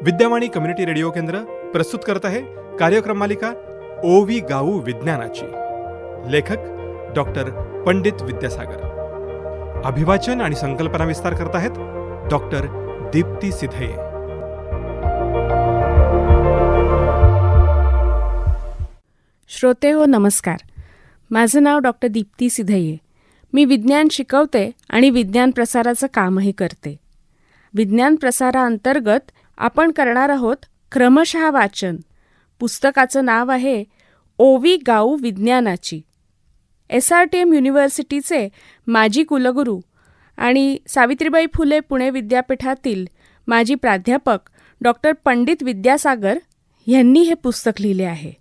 Vidyavani community radio केंद्र प्रस्तुत करत आहे कार्यक्रम मालिका ओवी गाऊ विज्ञानाची. लेखक डॉक्टर पंडित विद्यासागर. अभिवाचन आणि संकल्पना विस्तार करत आहेत डॉक्टर दीप्ती सिधये. श्रोते हो, नमस्कार. माझं नाव डॉक्टर दीप्ती सिधये. मी विज्ञान शिकवते आणि विज्ञान प्रसाराचं कामही करते. विज्ञान प्रसाराअंतर्गत आपण करणार आहोत क्रमशः वाचन. पुस्तकाचं नाव आहे ओवी गाऊ विज्ञानाची. SRTM युनिव्हर्सिटीचे माजी कुलगुरू आणि सावित्रीबाई फुले पुणे विद्यापीठातील माजी प्राध्यापक डॉक्टर पंडित विद्यासागर यांनी हे पुस्तक लिहिले आहे.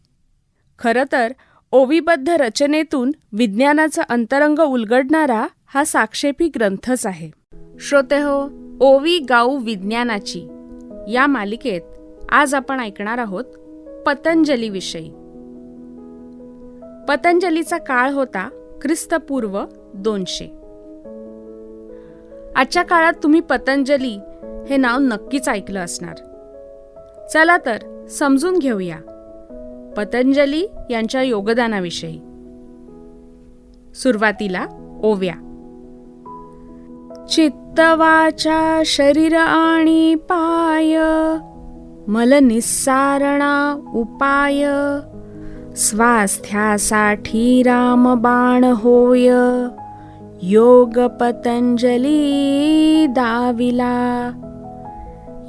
खरं तर ओवीबद्ध रचनेतून विज्ञानाचं अंतरंग उलगडणारा हा साक्षेपी ग्रंथच आहे. श्रोते हो, ओवी गाऊ विज्ञानाची या मालिकेत आज आपण ऐकणार आहोत पतंजलीविषयी. पतंजलीचा काळ होता ख्रिस्तपूर्व 200. आजच्या काळात तुम्ही पतंजली हे नाव नक्कीच ऐकलं असणार. चला तर समजून घेऊया पतंजली यांच्या योगदानाविषयी. सुरुवातीला ओव्या. चित्तवाचा शरीर आणि पाय, मल निस्सारणा उपाय, स्वास्थ्यासाठी रामबाण होय, योग पतंजली दाविला.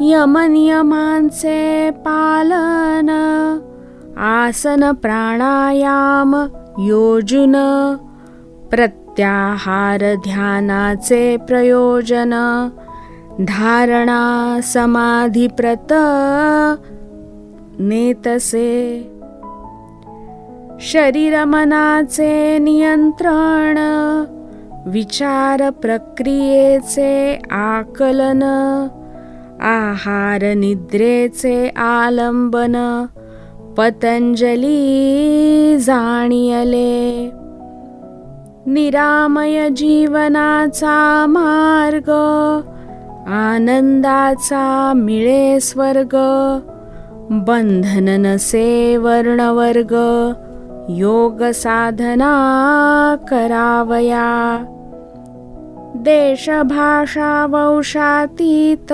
यमनियमांचे पालन, आसन प्राणायाम योजून, प्रत्याहार ध्यानाचे प्रयोजन, धारणा समाधिप्रत नेतसे. शरीर मनाचे नियंत्रण, विचार प्रक्रियेचे आकलन, आहार निद्रेचे आलंबन, पतंजली जाणियले. निरामय जीवनाचा मार्ग, आनंदाचा मिळे स्वर्ग, बंधन नसे वर्णवर्ग, योग साधना करावया. देश भाषा वंशातीत,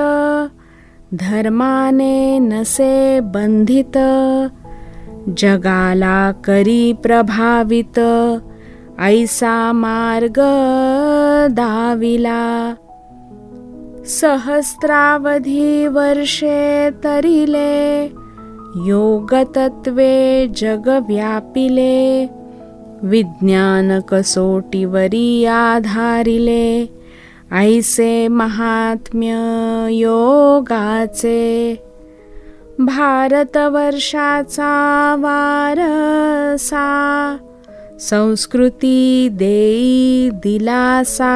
धर्माने नसे बंधित, जगाला करी प्रभावित, ऐसा मार्ग दाविला. सहस्रावधी वर्षे तरिले, योगतत्वे जग व्यापिले, विज्ञान कसोटीवरी आधारिले, ऐसे महात्म्य योगाचे. भारतवर्षाचा वारसा, संस्कृती देई दिलासा,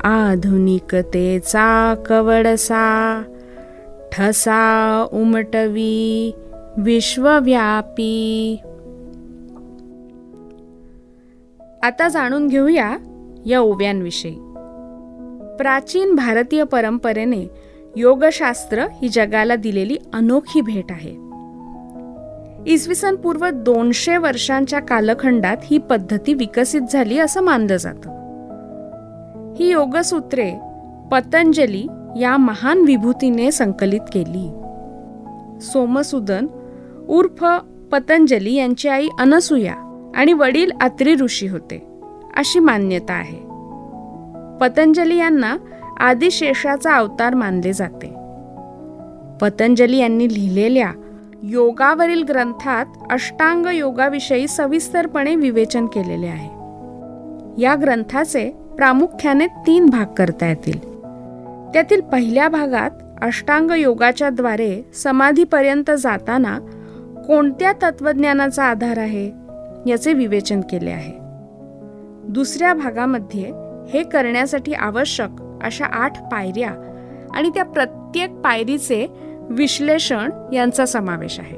आधुनिकतेचा कवडसा, ठसा उमटवी विश्वव्यापी. आता जाणून घेऊया या ओव्यांविषयी. प्राचीन भारतीय परंपरेने योगशास्त्र ही जगाला दिलेली अनोखी भेट आहे. इसवी सन पूर्व 200 वर्षांच्या कालखंडात ही पद्धती विकसित झाली असं मानलं जातं. ही योगसूत्रे पतंजली या महान विभूतीने संकलित केली. सोमसूदन उर्फ पतंजली यांची आई अनसूया आणि वडील अत्री ऋषी होते अशी मान्यता आहे. पतंजली यांना आदिशेषाचा अवतार मानले जाते. पतंजली यांनी लिहिलेल्या योगावरील ग्रंथात अष्टांग योगाविषयी सविस्तरपणे विवेचन केलेले आहे. या ग्रंथाचे प्रामुख्याने 3 भाग करता येतील. त्यातील पहिल्या भागात अष्टांग योगाच्या द्वारे समाधीपर्यंत जाताना कोणत्या तत्वज्ञानाचा आधार आहे याचे विवेचन केले आहे. दुसऱ्या भागामध्ये हे करण्यासाठी आवश्यक अशा 8 पायऱ्या आणि त्या प्रत्येक पायरीचे विश्लेषण यांचा समावेश आहे.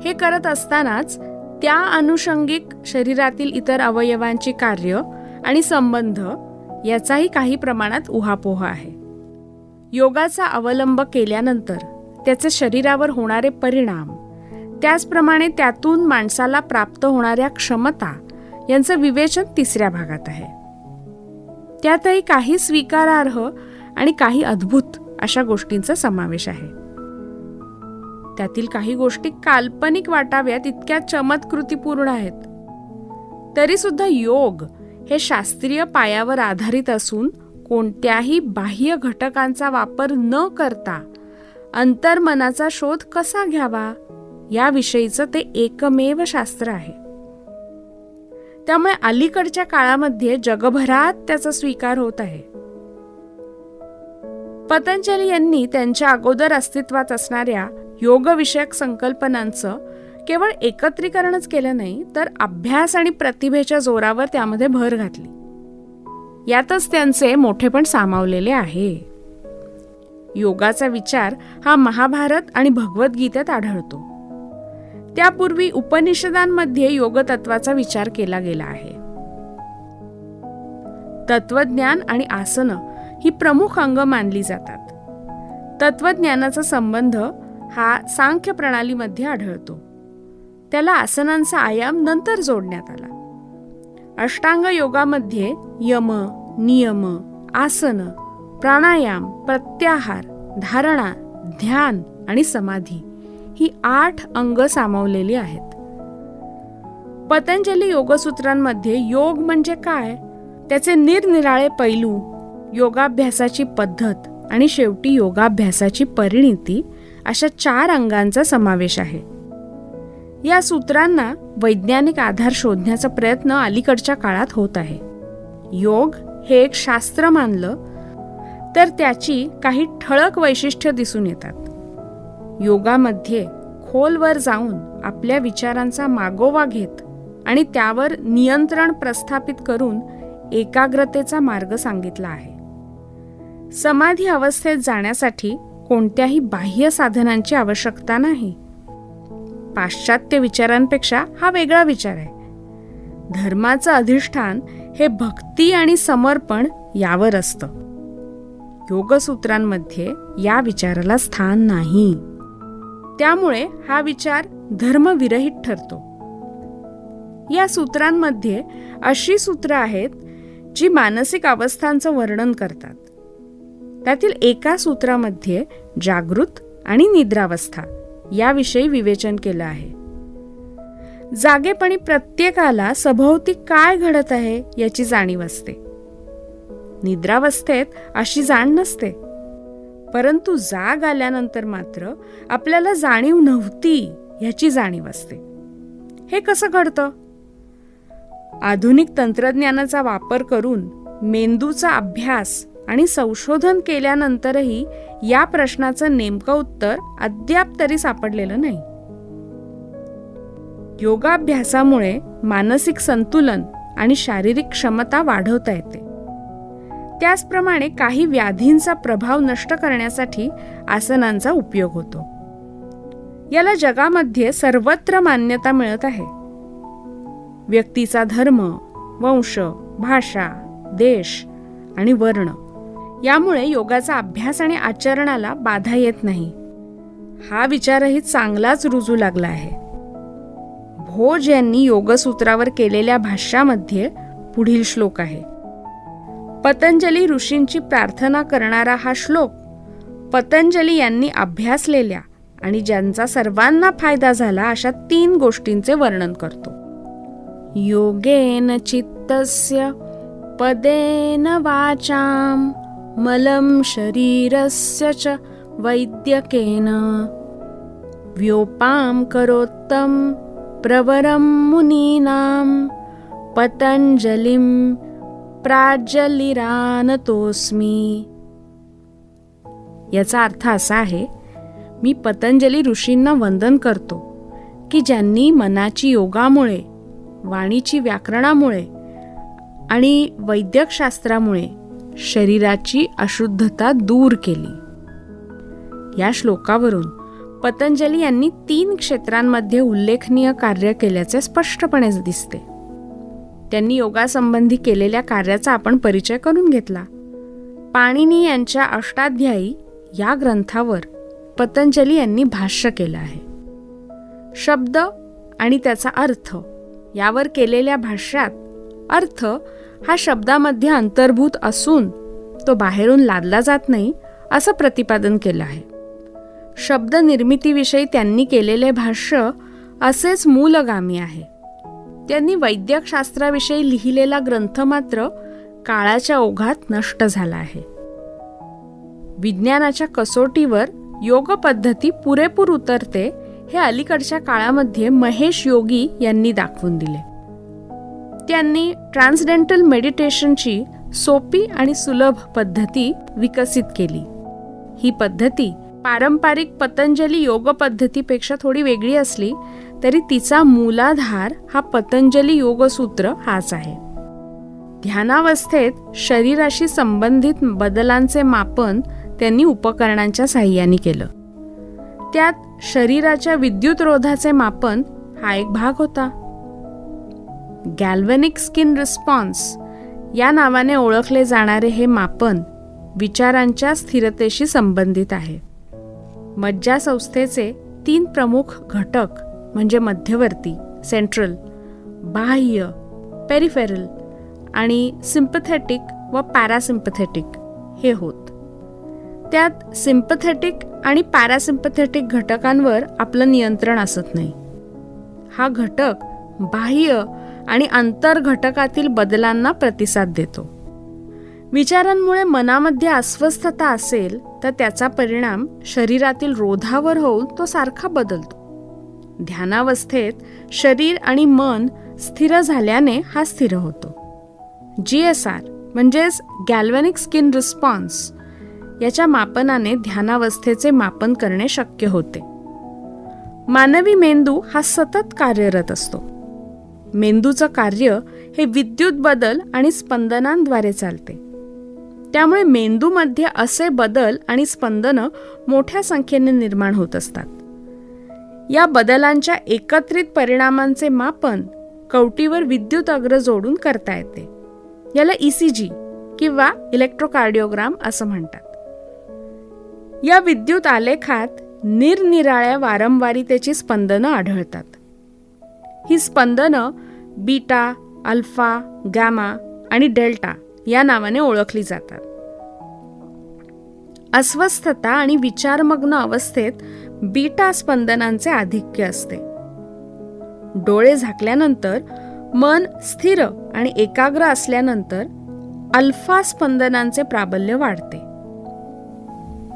हे करत असतानाच त्या अनुषंगिक शरीरातील इतर अवयवांची कार्य आणि संबंध याचाही काही प्रमाणात उहापोह आहे. योगाचा अवलंब केल्यानंतर त्याचे शरीरावर होणारे परिणाम, त्याचप्रमाणे त्यातून माणसाला प्राप्त होणाऱ्या क्षमता यांचं विवेचन 3ऱ्या भागात आहे. त्यातही काही स्वीकारार्ह आणि काही अद्भुत अशा गोष्टींचा समावेश आहे. त्यातील काही गोष्टी काल्पनिक वाटाव्यात इतक्या चमत्कृतीपूर्ण आहेत. तरी सुद्धा योग हे शास्त्रीय पायावर आधारित असून कोणत्याही बाह्य घटकांचा वापर न करता अंतर्मनाचा शोध कसा घ्यावा याविषयीचं ते एकमेव शास्त्र आहे. त्यामुळे अलीकडच्या काळामध्ये जगभरात त्याचा स्वीकार होत आहे. पतंजली यांनी त्यांच्या अगोदर अस्तित्वात असणाऱ्या योगविषयक संकल्पनांचं केवळ एकत्रीकरणच केलं नाही, तर अभ्यास आणि प्रतिभेच्या जोरावर त्यामध्ये भर घातली. यातच त्यांचे मोठेपण सामावलेले आहे. योगाचा विचार हा महाभारत आणि भगवद्गीतेत आढळतो. त्यापूर्वी उपनिषदांमध्ये योगतत्वाचा विचार केला गेला आहे. तत्वज्ञान आणि आसनं ही प्रमुख अंग मानली जातात. तत्वज्ञानाचा संबंध हा सांख्य प्रणालीमध्ये आढळतो. त्याला आसनांचा आयाम नंतर जोडण्यात आला. अष्टांग योगामध्ये यम, नियम, आसन, प्राणायाम, प्रत्याहार, धारणा, ध्यान आणि समाधी ही 8 अंग सामावलेली आहेत. पतंजली योगसूत्रांमध्ये योग म्हणजे काय, त्याचे निरनिराळे पैलू, योगाभ्यासाची पद्धत आणि शेवटी योगाभ्यासाची परिणिती अशा 4 अंगांचा समावेश आहे. या सूत्रांना वैज्ञानिक आधार शोधण्याचा प्रयत्न अलीकडच्या काळात होत आहे. योग हे एक शास्त्र मानलं तर त्याची काही ठळक वैशिष्ट्ये दिसून येतात. योगामध्ये खोलवर जाऊन आपल्या विचारांचा मागोवा घेत आणि त्यावर नियंत्रण प्रस्थापित करून एकाग्रतेचा मार्ग सांगितला आहे. समाधी अवस्थेत जाण्यासाठी कोणत्याही बाह्य साधनांची आवश्यकता नाही. पाश्चात्य विचारांपेक्षा हा वेगळा विचार आहे. धर्माचं अधिष्ठान हे भक्ती आणि समर्पण यावर असतं. योगसूत्रांमध्ये या विचाराला स्थान नाही. त्यामुळे हा विचार धर्मविरहित ठरतो. या सूत्रांमध्ये अशी सूत्र आहेत जी मानसिक अवस्थांचं वर्णन करतात. त्यातील एका सूत्रामध्ये जागृत आणि निद्रावस्था याविषयी विवेचन केलं आहे. जागेपणी प्रत्येकाला सभोवती काय घडत आहे याची जाणीव असते. निद्रावस्थेत अशी जाण नसते. परंतु जाग आल्यानंतर मात्र आपल्याला जाणीव नव्हती याची जाणीव असते. हे कसं घडतं? आधुनिक तंत्रज्ञानाचा वापर करून मेंदूचा अभ्यास आणि संशोधन केल्यानंतरही या प्रश्नाचं नेमकं उत्तर अद्याप तरी सापडलेलं नाही. योगाभ्यासामुळे मानसिक संतुलन आणि शारीरिक क्षमता वाढवता येते. त्याचप्रमाणे काही व्याधींचा प्रभाव नष्ट करण्यासाठी आसनांचा उपयोग होतो. याला जगामध्ये सर्वत्र मान्यता मिळत आहे. व्यक्तीचा धर्म, वंश, भाषा, देश आणि वर्ण यामुळे योगाचा अभ्यास आणि आचरणाला बाधा येत नाही. हा विचारही चांगलाच रुजू लागला आहे. भोज यांनी योगसूत्रावर केलेल्या भाष्यामध्ये पुढील श्लोक आहे. पतंजली ऋषींची प्रार्थना करणारा हा श्लोक पतंजली यांनी अभ्यासलेल्या आणि ज्यांचा सर्वांना फायदा झाला अशा 3 गोष्टींचे वर्णन करतो. योगेन चित्तस्य पदेन वाचाम मलं शरीरस्य च वैद्यकेन व्योपाम करोत्तम प्रवरम मुनीनां पतंजलिं प्राजलिरानतोस्मी. याचा अर्थ असा आहे, मी पतंजली ऋषींना वंदन करतो की ज्यांनी मनाची योगामुळे, वाणीची व्याकरणामुळे आणि वैद्यकशास्त्रामुळे शरीराची अशुद्धता दूर केली. या श्लोकावरून पतंजली यांनी 3 क्षेत्रांमध्ये उल्लेखनीय कार्य केल्याचे स्पष्टपणे दिसते. त्यांनी योगासंबंधी केलेल्या कार्याचा आपण परिचय करून घेतला. पाणिनी यांच्या अष्टाध्यायी या ग्रंथावर पतंजली यांनी भाष्य केलं आहे. शब्द आणि त्याचा अर्थ यावर केलेल्या भाष्यात अर्थ हा शब्दामध्ये अंतर्भूत असून तो बाहेरून लादला जात नाही असं प्रतिपादन केलं आहे. शब्द निर्मितीविषयी त्यांनी केलेले भाष्य असेच मूलगामी आहे. त्यांनी वैद्यकशास्त्राविषयी लिहिलेला ग्रंथ मात्र काळाच्या ओघात नष्ट झाला आहे. विज्ञानाच्या कसोटीवर योग पद्धती पुरेपूर उतरते हे अलीकडच्या काळामध्ये महेश योगी यांनी दाखवून दिले. त्यांनी ट्रान्सडेंटल मेडिटेशनची सोपी आणि सुलभ पद्धती विकसित केली. ही पद्धती पारंपरिक पतंजली योग पद्धतीपेक्षा थोडी वेगळी असली तरी तिचा मूलाधार हा पतंजली योगसूत्र हाच आहे. ध्यानावस्थेत शरीराशी संबंधित बदलांचे मापन त्यांनी उपकरणांच्या साहाय्याने केलं. त्यात शरीराच्या विद्युतरोधाचे मापन हा एक भाग होता. गॅल्व्हॅनिक स्किन रिस्पॉन्स या नावाने ओळखले जाणारे हे मापन विचारांच्या स्थिरतेशी संबंधित आहे. मज्जासंस्थेचे 3 प्रमुख घटक म्हणजे मध्यवर्ती सेंट्रल, बाह्य पेरिफेरल आणि सिम्पथेटिक व पॅरासिम्पथेटिक हे होत. त्यात सिम्पथेटिक आणि पॅरासिम्पथेटिक घटकांवर आपलं नियंत्रण असत नाही. हा घटक बाह्य आणि आंतर घटकातील बदलांना प्रतिसाद देतो. विचारांमुळे मनामध्ये अस्वस्थता असेल तर त्याचा परिणाम शरीरातील रोधावर होऊन तो सारखा बदलतो. ध्यानावस्थेत शरीर आणि मन स्थिर झाल्याने हा स्थिर होतो. GSR म्हणजेच गॅल्व्हॅनिक स्किन रिस्पॉन्स याच्या मापनाने ध्यानावस्थेचे मापन करणे शक्य होते. मानवी मेंदू हा सतत कार्यरत असतो. मेंदूचं कार्य हे विद्युत बदल आणि स्पंदनांद्वारे चालते. त्यामुळे मेंदूमध्ये असे बदल आणि स्पंदनं मोठ्या संख्येने निर्माण होत असतात. या बदलांच्या एकत्रित परिणामांचे मापन कवटीवर विद्युत अग्र जोडून करता येते. याला ECG किंवा इलेक्ट्रोकार्डिओग्राम असं म्हणतात. या विद्युत आलेखात निरनिराळ्या वारंवारितेची स्पंदनं आढळतात. ही स्पंदनं बीटा, अल्फा, गॅमा आणि डेल्टा या नावाने ओळखली जातात. अस्वस्थता आणि विचारमग्न अवस्थेत बीटा स्पंदनांचे आधिक्य असते. डोळे झाकल्यानंतर मन स्थिर आणि एकाग्र असल्यानंतर अल्फा स्पंदनांचे प्राबल्य वाढते.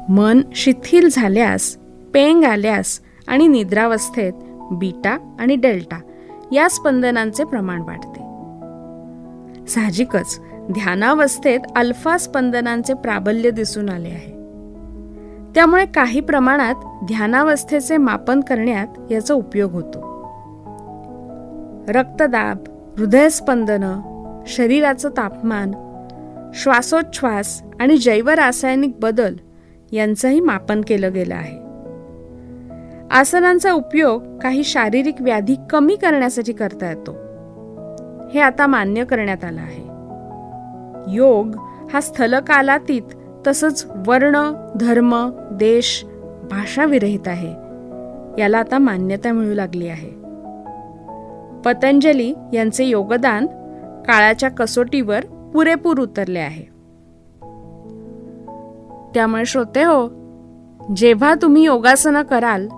मन शिथिल झाल्यास, पेंग आल्यास आणि निद्रावस्थेत बीटा आणि डेल्टा या स्पंदनांचे प्रमाण वाढते. साहजिकच ध्यानावस्थेत अल्फा स्पंदनांचे प्राबल्य दिसून आले आहे. त्यामुळे काही प्रमाणात ध्यानावस्थेचे मापन करण्यात याचा उपयोग होतो. रक्तदाब, हृदयस्पंदनं, शरीराचं तापमान, श्वासोच्छ्वास आणि जैवरासायनिक बदल यांचंही मापन केलं गेलं आहे. आसनांचा उपयोग काही शारीरिक व्याधी कमी करण्यासाठी करता येतो. हे आता मान्य करण्यात आलं आहे. योग हा स्थलकालातीत तसंच वर्ण, धर्म, देश, भाषा विरहित आहे. याला आता मान्यता मिळू लागली आहे. पतंजली यांचे योगदान काळाच्या कसोटीवर पुरेपूर उतरले आहे. त्यामुळे श्रोतेहो, जेव्हा तुम्ही योगासनं कराल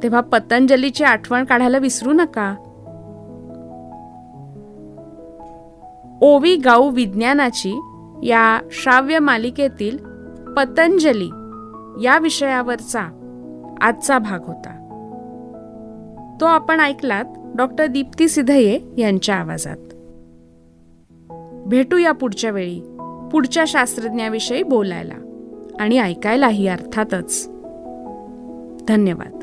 तेव्हा पतंजलीची आठवण काढायला विसरू नका. ओवी गाऊ विज्ञानाची या श्राव्य मालिकेतील पतंजली या विषयावरचा आजचा भाग होता. तो आपण ऐकलात डॉक्टर दीप्ती सिधये यांच्या आवाजात. भेटूया पुढच्या वेळी पुढच्या शास्त्रज्ञाविषयी बोलायला आणि ऐकायलाही अर्थातच. धन्यवाद.